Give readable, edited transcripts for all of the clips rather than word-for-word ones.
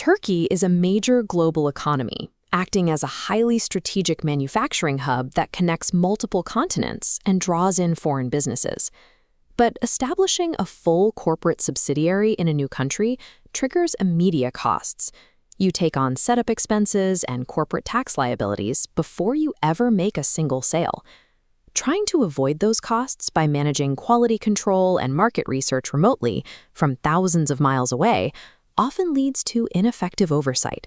Turkey is a major global economy, acting as a highly strategic manufacturing hub that connects multiple continents and draws in foreign businesses. But establishing a full corporate subsidiary in a new country triggers immediate costs. You take on setup expenses and corporate tax liabilities before you ever make a single sale. Trying to avoid those costs by managing quality control and market research remotely from thousands of miles away often leads to ineffective oversight.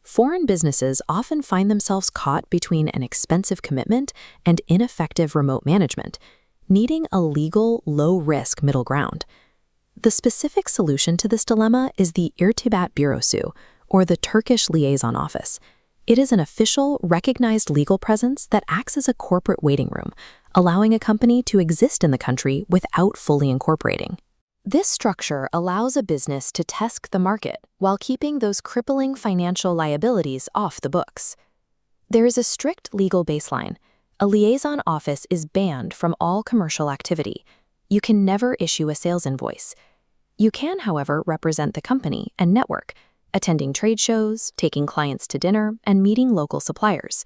Foreign businesses often find themselves caught between an expensive commitment and ineffective remote management, needing a legal, low-risk middle ground. The specific solution to this dilemma is the İrtibat Bürosu, or the Turkish Liaison Office. It is an official, recognized legal presence that acts as a corporate waiting room, allowing a company to exist in the country without fully incorporating. This structure allows a business to test the market while keeping those crippling financial liabilities off the books. There is a strict legal baseline. A liaison office is banned from all commercial activity. You can never issue a sales invoice. You can, however, represent the company and network, attending trade shows, taking clients to dinner, and meeting local suppliers.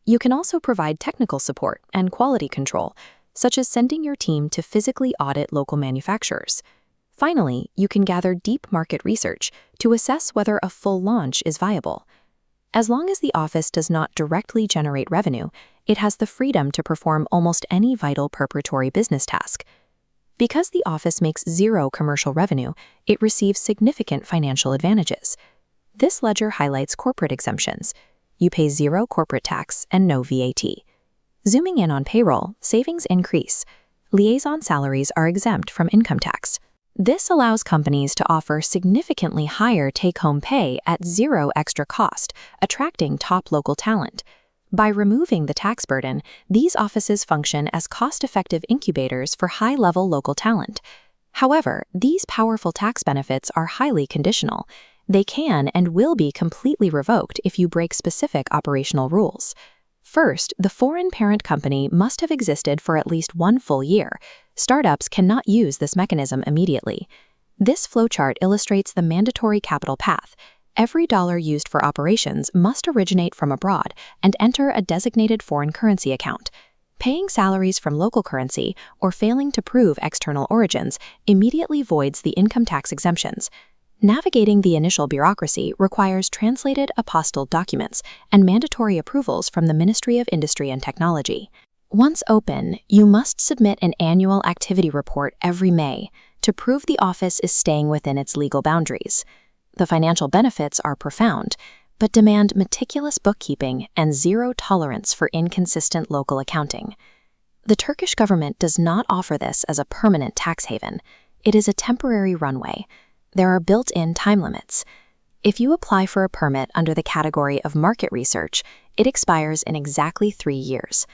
You can also provide technical support and quality control, such as sending your team to physically audit local manufacturers. Finally, you can gather deep market research to assess whether a full launch is viable. As long as the office does not directly generate revenue, it has the freedom to perform almost any vital preparatory business task. Because the office makes zero commercial revenue, it receives significant financial advantages. This ledger highlights corporate exemptions. You pay zero corporate tax and no VAT. Zooming in on payroll, savings increase. Liaison salaries are exempt from income tax. This allows companies to offer significantly higher take-home pay at zero extra cost, attracting top local talent. By removing the tax burden, these offices function as cost-effective incubators for high-level local talent. However, these powerful tax benefits are highly conditional. They can and will be completely revoked if you break specific operational rules. First, the foreign parent company must have existed for at least one full year. Startups cannot use this mechanism immediately. This flowchart illustrates the mandatory capital path. Every dollar used for operations must originate from abroad and enter a designated foreign currency account. Paying salaries from local currency or failing to prove external origins immediately voids the income tax exemptions. Navigating the initial bureaucracy requires translated apostilled documents and mandatory approvals from the Ministry of Industry and Technology. Once open, you must submit an annual activity report every May to prove the office is staying within its legal boundaries. The financial benefits are profound, but demand meticulous bookkeeping and zero tolerance for inconsistent local accounting. The Turkish government does not offer this as a permanent tax haven. It is a temporary runway. There are built-in time limits. If you apply for a permit under the category of market research, it expires in exactly 3 years.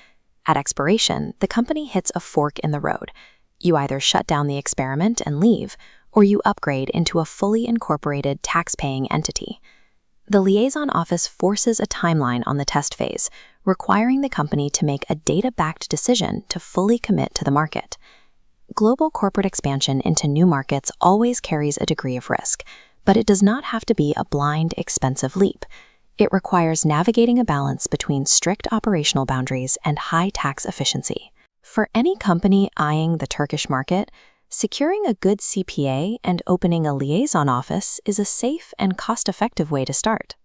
At expiration, the company hits a fork in the road. You either shut down the experiment and leave, or you upgrade into a fully incorporated tax-paying entity. The liaison office forces a timeline on the test phase, requiring the company to make a data-backed decision to fully commit to the market. Global corporate expansion into new markets always carries a degree of risk, but it does not have to be a blind, expensive leap. It requires navigating a balance between strict operational boundaries and high tax efficiency. For any company eyeing the Turkish market, securing a good CPA and opening a liaison office is a safe and cost-effective way to start.